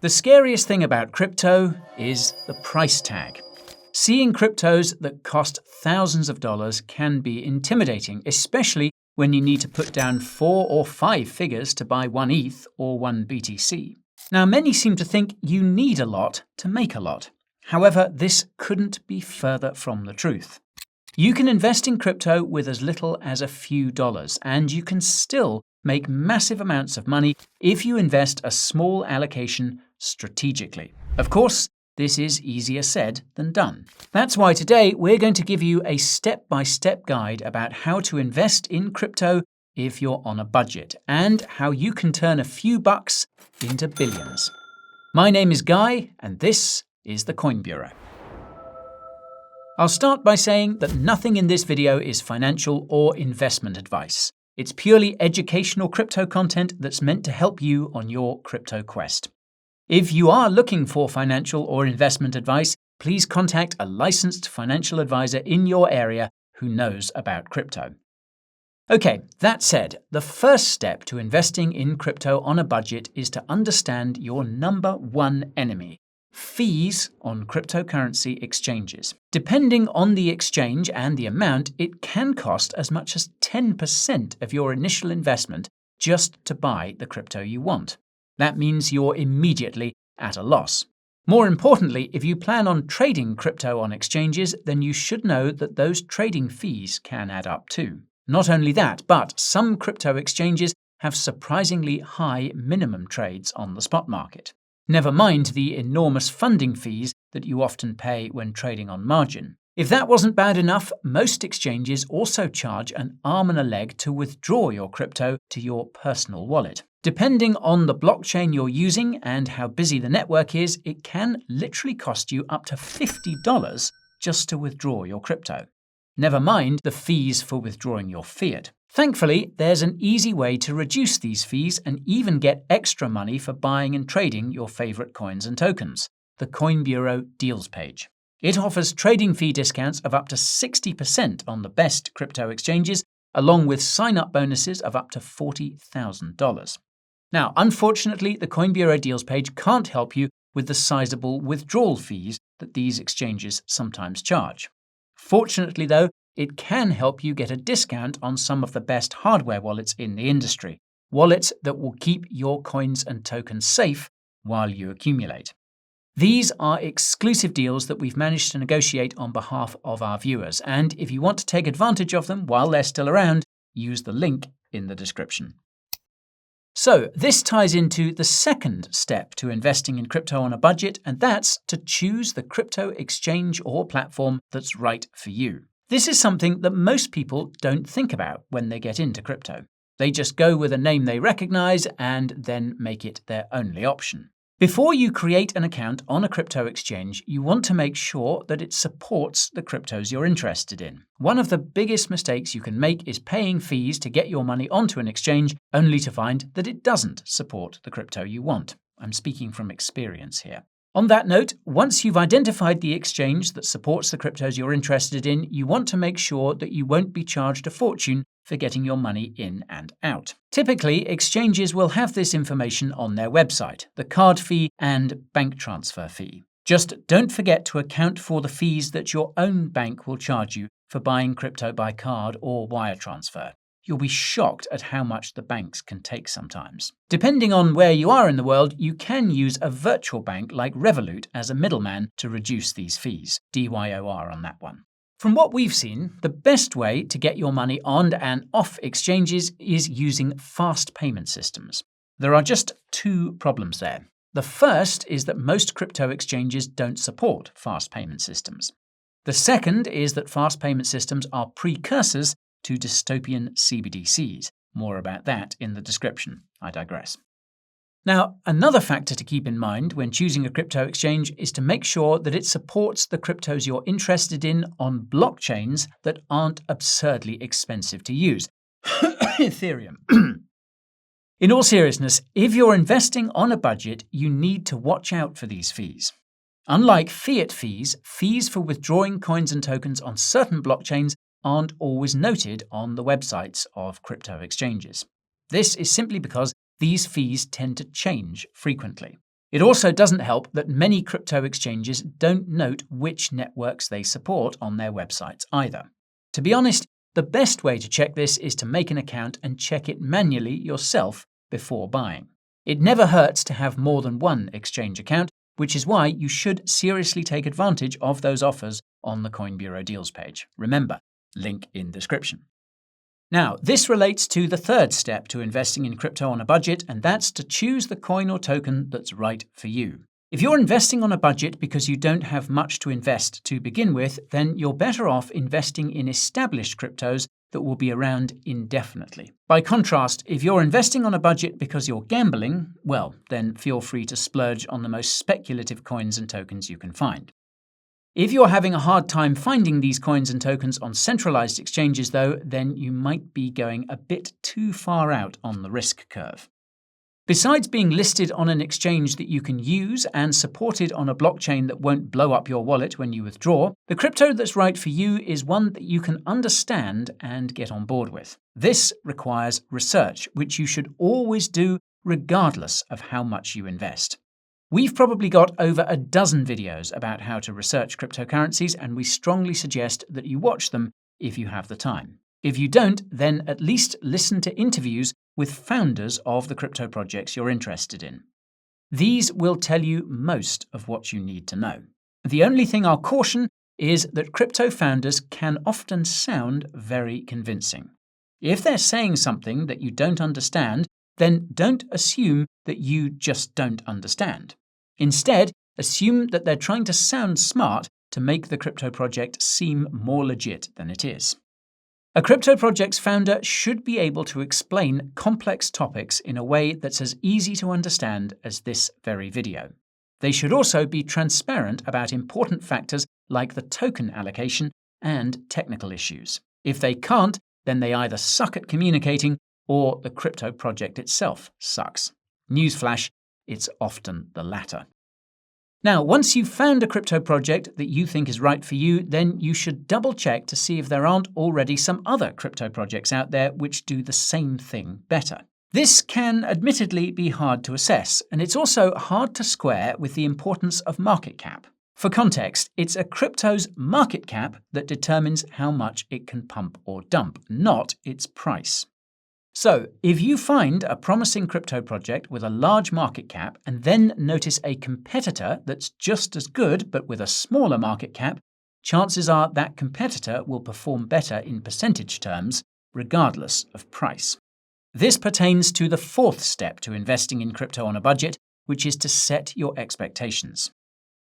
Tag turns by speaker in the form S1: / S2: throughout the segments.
S1: The scariest thing about crypto is the price tag. Seeing cryptos that cost thousands of dollars can be intimidating, especially when you need to put down 4 or 5 figures to buy 1 ETH or 1 BTC. Now, many seem to think you need a lot to make a lot. However, this couldn't be further from the truth. You can invest in crypto with as little as a few dollars, and you can still make massive amounts of money if you invest a small allocation strategically. Of course, this is easier said than done. That's why today we're going to give you a step-by-step guide about how to invest in crypto if you're on a budget, and how you can turn a few bucks into billions. My name is Guy, and this is the Coin Bureau. I'll start by saying that nothing in this video is financial or investment advice. It's purely educational crypto content that's meant to help you on your crypto quest. If you are looking for financial or investment advice, please contact a licensed financial advisor in your area who knows about crypto. Okay, that said, the first step to investing in crypto on a budget is to understand your number one enemy: fees on cryptocurrency exchanges. Depending on the exchange and the amount, it can cost as much as 10% of your initial investment just to buy the crypto you want. That means you're immediately at a loss. More importantly, if you plan on trading crypto on exchanges, then you should know that those trading fees can add up too. Not only that, but some crypto exchanges have surprisingly high minimum trades on the spot market. Never mind the enormous funding fees that you often pay when trading on margin. If that wasn't bad enough, most exchanges also charge an arm and a leg to withdraw your crypto to your personal wallet. Depending on the blockchain you're using and how busy the network is, it can literally cost you up to $50 just to withdraw your crypto. Never mind the fees for withdrawing your fiat. Thankfully, there's an easy way to reduce these fees and even get extra money for buying and trading your favorite coins and tokens: the Coin Bureau Deals page. It offers trading fee discounts of up to 60% on the best crypto exchanges, along with sign-up bonuses of up to $40,000. Now, unfortunately, the Coin Bureau Deals page can't help you with the sizable withdrawal fees that these exchanges sometimes charge. Fortunately, though, it can help you get a discount on some of the best hardware wallets in the industry, wallets that will keep your coins and tokens safe while you accumulate. These are exclusive deals that we've managed to negotiate on behalf of our viewers, and if you want to take advantage of them while they're still around, use the link in the description. So, this ties into the second step to investing in crypto on a budget, and that's to choose the crypto exchange or platform that's right for you. This is something that most people don't think about when they get into crypto. They just go with a name they recognize and then make it their only option. Before you create an account on a crypto exchange, you want to make sure that it supports the cryptos you're interested in. One of the biggest mistakes you can make is paying fees to get your money onto an exchange only to find that it doesn't support the crypto you want. I'm speaking from experience here. On that note, once you've identified the exchange that supports the cryptos you're interested in, you want to make sure that you won't be charged a fortune for getting your money in and out. Typically, exchanges will have this information on their website: the card fee and bank transfer fee. Just don't forget to account for the fees that your own bank will charge you for buying crypto by card or wire transfer. You'll be shocked at how much the banks can take sometimes. Depending on where you are in the world, you can use a virtual bank like Revolut as a middleman to reduce these fees. DYOR on that one. From what we've seen, the best way to get your money on and off exchanges is using fast payment systems. There are just 2 problems there. The first is that most crypto exchanges don't support fast payment systems. The second is that fast payment systems are precursors to dystopian CBDCs. More about that in the description. I digress. Now, another factor to keep in mind when choosing a crypto exchange is to make sure that it supports the cryptos you're interested in on blockchains that aren't absurdly expensive to use. Ethereum. In all seriousness, if you're investing on a budget, you need to watch out for these fees. Unlike fiat fees, fees for withdrawing coins and tokens on certain blockchains aren't always noted on the websites of crypto exchanges. This is simply because these fees tend to change frequently. It also doesn't help that many crypto exchanges don't note which networks they support on their websites either. To be honest, the best way to check this is to make an account and check it manually yourself before buying. It never hurts to have more than one exchange account, which is why you should seriously take advantage of those offers on the Coin Bureau deals page. Remember, link in description. Now, this relates to the third step to investing in crypto on a budget, and that's to choose the coin or token that's right for you. If you're investing on a budget because you don't have much to invest to begin with, then you're better off investing in established cryptos that will be around indefinitely. By contrast, if you're investing on a budget because you're gambling, well, then feel free to splurge on the most speculative coins and tokens you can find. If you're having a hard time finding these coins and tokens on centralized exchanges, though, then you might be going a bit too far out on the risk curve. Besides being listed on an exchange that you can use and supported on a blockchain that won't blow up your wallet when you withdraw, the crypto that's right for you is one that you can understand and get on board with. This requires research, which you should always do regardless of how much you invest. We've probably got over a dozen videos about how to research cryptocurrencies, and we strongly suggest that you watch them if you have the time. If you don't, then at least listen to interviews with founders of the crypto projects you're interested in. These will tell you most of what you need to know. The only thing I'll caution is that crypto founders can often sound very convincing. If they're saying something that you don't understand, then don't assume that you just don't understand. Instead, assume that they're trying to sound smart to make the crypto project seem more legit than it is. A crypto project's founder should be able to explain complex topics in a way that's as easy to understand as this very video. They should also be transparent about important factors like the token allocation and technical issues. If they can't, then they either suck at communicating or the crypto project itself sucks. Newsflash, it's often the latter. Now, once you've found a crypto project that you think is right for you, then you should double check to see if there aren't already some other crypto projects out there which do the same thing better. This can admittedly be hard to assess, and it's also hard to square with the importance of market cap. For context, it's a crypto's market cap that determines how much it can pump or dump, not its price. So, if you find a promising crypto project with a large market cap and then notice a competitor that's just as good but with a smaller market cap, chances are that competitor will perform better in percentage terms, regardless of price. This pertains to the fourth step to investing in crypto on a budget, which is to set your expectations.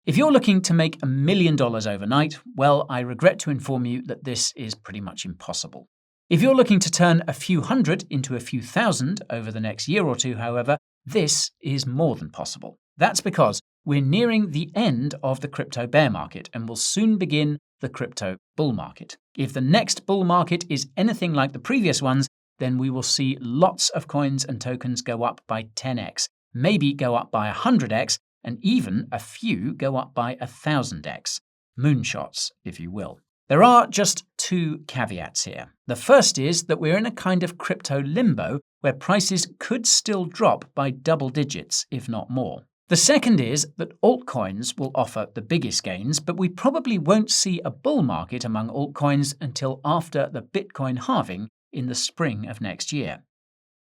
S1: If you're looking to make $1 million overnight, well, I regret to inform you that this is pretty much impossible. If you're looking to turn a few hundred into a few thousand over the next year or two, however, this is more than possible. That's because we're nearing the end of the crypto bear market and will soon begin the crypto bull market. If the next bull market is anything like the previous ones, then we will see lots of coins and tokens go up by 10x, maybe go up by 100x, and even a few go up by 1,000x. Moonshots, if you will. There are just two caveats here. The first is that we're in a kind of crypto limbo where prices could still drop by double digits, if not more. The second is that altcoins will offer the biggest gains, but we probably won't see a bull market among altcoins until after the Bitcoin halving in the spring of next year.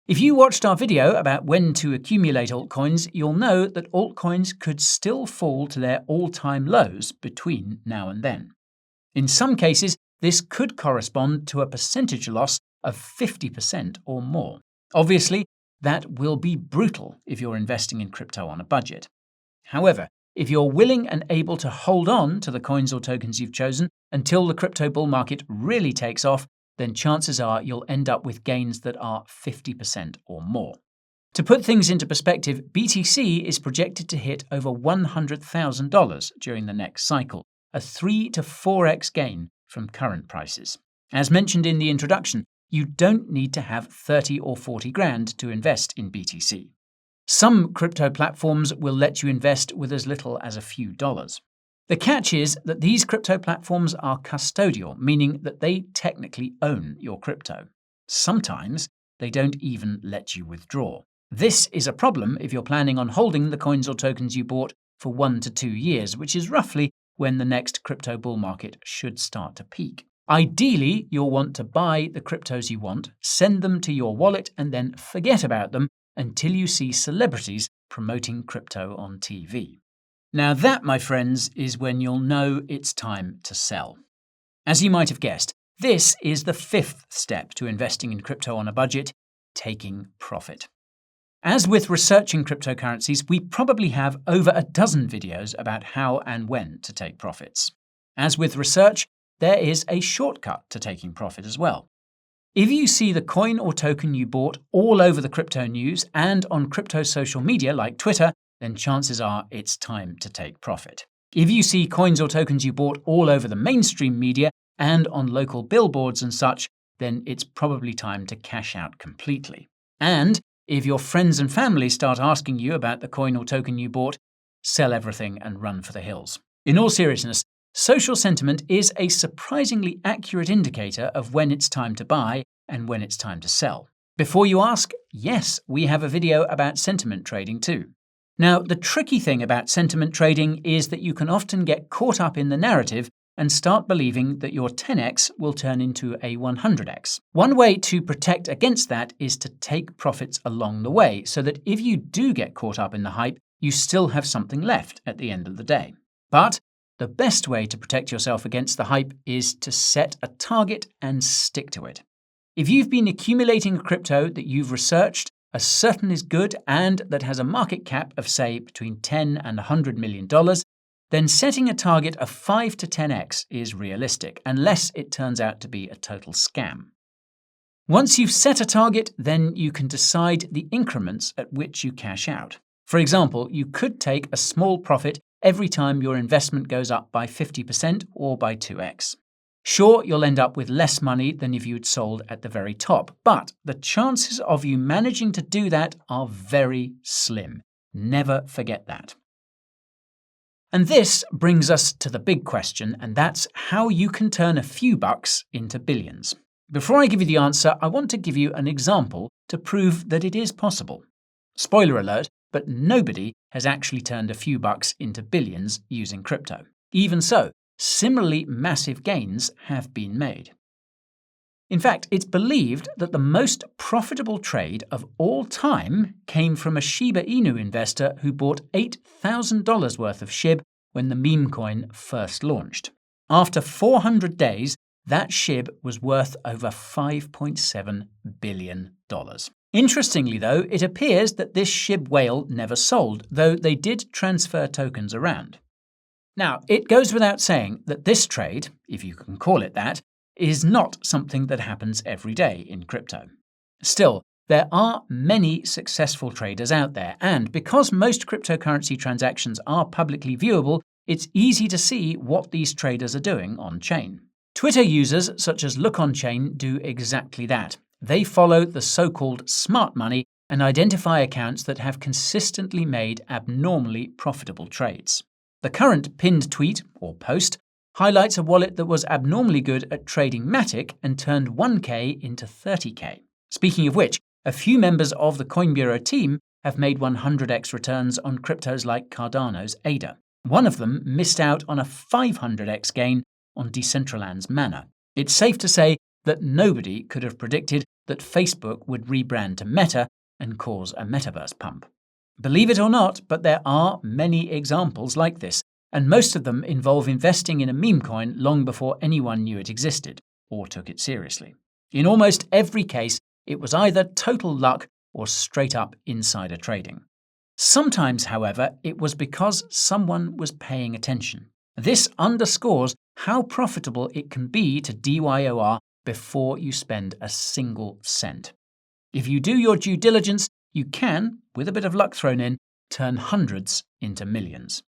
S1: If you watched our video about when to accumulate altcoins, you'll know that altcoins could still fall to their all-time lows between now and then. In some cases, this could correspond to a percentage loss of 50% or more. Obviously, that will be brutal if you're investing in crypto on a budget. However, if you're willing and able to hold on to the coins or tokens you've chosen until the crypto bull market really takes off, then chances are you'll end up with gains that are 50% or more. To put things into perspective, BTC is projected to hit over $100,000 during the next cycle, a 3 to 4x gain from current prices. As mentioned in the introduction, you don't need to have 30 or 40 grand to invest in BTC. Some crypto platforms will let you invest with as little as a few dollars. The catch is that these crypto platforms are custodial, meaning that they technically own your crypto. Sometimes they don't even let you withdraw. This is a problem if you're planning on holding the coins or tokens you bought for 1 to 2 years, which is roughly when the next crypto bull market should start to peak. Ideally, you'll want to buy the cryptos you want, send them to your wallet, and then forget about them until you see celebrities promoting crypto on TV. Now that, my friends, is when you'll know it's time to sell. As you might have guessed, this is the 5th step to investing in crypto on a budget: taking profit. As with researching cryptocurrencies, we probably have over a dozen videos about how and when to take profits. As with research, there is a shortcut to taking profit as well. If you see the coin or token you bought all over the crypto news and on crypto social media like Twitter, then chances are it's time to take profit. If you see coins or tokens you bought all over the mainstream media and on local billboards and such, then it's probably time to cash out completely. And if your friends and family start asking you about the coin or token you bought, sell everything and run for the hills. In all seriousness, social sentiment is a surprisingly accurate indicator of when it's time to buy and when it's time to sell. Before you ask, yes, we have a video about sentiment trading too. Now, the tricky thing about sentiment trading is that you can often get caught up in the narrative and start believing that your 10x will turn into a 100x. One way to protect against that is to take profits along the way, so that if you do get caught up in the hype, you still have something left at the end of the day. But the best way to protect yourself against the hype is to set a target and stick to it. If you've been accumulating a crypto that you've researched as certain is good and that has a market cap of, say, between $10 and $100 million, then setting a target of 5 to 10x is realistic, unless it turns out to be a total scam. Once you've set a target, then you can decide the increments at which you cash out. For example, you could take a small profit every time your investment goes up by 50% or by 2x. Sure, you'll end up with less money than if you'd sold at the very top, but the chances of you managing to do that are very slim. Never forget that. And this brings us to the big question, and that's how you can turn a few bucks into billions. Before I give you the answer, I want to give you an example to prove that it is possible. Spoiler alert, but nobody has actually turned a few bucks into billions using crypto. Even so, similarly massive gains have been made. In fact, it's believed that the most profitable trade of all time came from a Shiba Inu investor who bought $8,000 worth of SHIB when the meme coin first launched. After 400 days, that SHIB was worth over $5.7 billion. Interestingly, though, it appears that this SHIB whale never sold, though they did transfer tokens around. Now, it goes without saying that this trade, if you can call it that, is not something that happens every day in crypto. Still, there are many successful traders out there, and because most cryptocurrency transactions are publicly viewable, it's easy to see what these traders are doing on-chain. Twitter users such as LookOnChain do exactly that. They follow the so-called smart money and identify accounts that have consistently made abnormally profitable trades. The current pinned tweet, or post, highlights a wallet that was abnormally good at trading Matic and turned 1K into 30K. Speaking of which, a few members of the Coin Bureau team have made 100x returns on cryptos like Cardano's ADA. One of them missed out on a 500x gain on Decentraland's Mana. It's safe to say that nobody could have predicted that Facebook would rebrand to Meta and cause a metaverse pump. Believe it or not, but there are many examples like this, and most of them involve investing in a meme coin long before anyone knew it existed or took it seriously. In almost every case, it was either total luck or straight-up insider trading. Sometimes, however, it was because someone was paying attention. This underscores how profitable it can be to DYOR before you spend a single cent. If you do your due diligence, you can, with a bit of luck thrown in, turn hundreds into millions.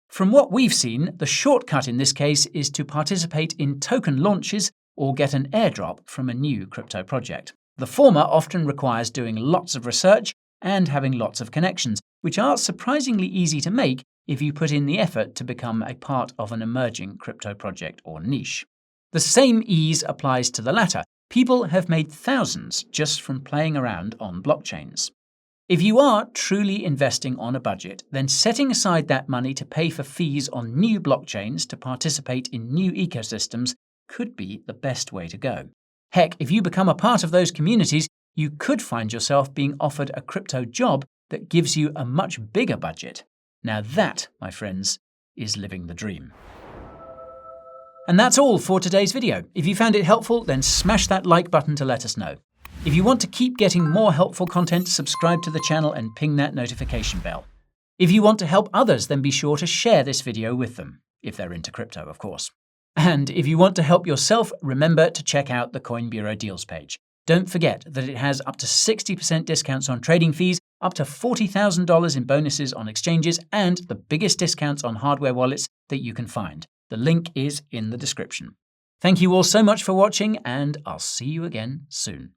S1: From what we've seen, the shortcut in this case is to participate in token launches or get an airdrop from a new crypto project. The former often requires doing lots of research and having lots of connections, which are surprisingly easy to make if you put in the effort to become a part of an emerging crypto project or niche. The same ease applies to the latter. People have made thousands just from playing around on blockchains. If you are truly investing on a budget, then setting aside that money to pay for fees on new blockchains to participate in new ecosystems could be the best way to go. Heck, if you become a part of those communities, you could find yourself being offered a crypto job that gives you a much bigger budget. Now that, my friends, is living the dream. And that's all for today's video. If you found it helpful, then smash that like button to let us know. If you want to keep getting more helpful content, subscribe to the channel and ping that notification bell. If you want to help others, then be sure to share this video with them, if they're into crypto, of course. And if you want to help yourself, remember to check out the Coin Bureau deals page. Don't forget that it has up to 60% discounts on trading fees, up to $40,000 in bonuses on exchanges, and the biggest discounts on hardware wallets that you can find. The link is in the description. Thank you all so much for watching, and I'll see you again soon.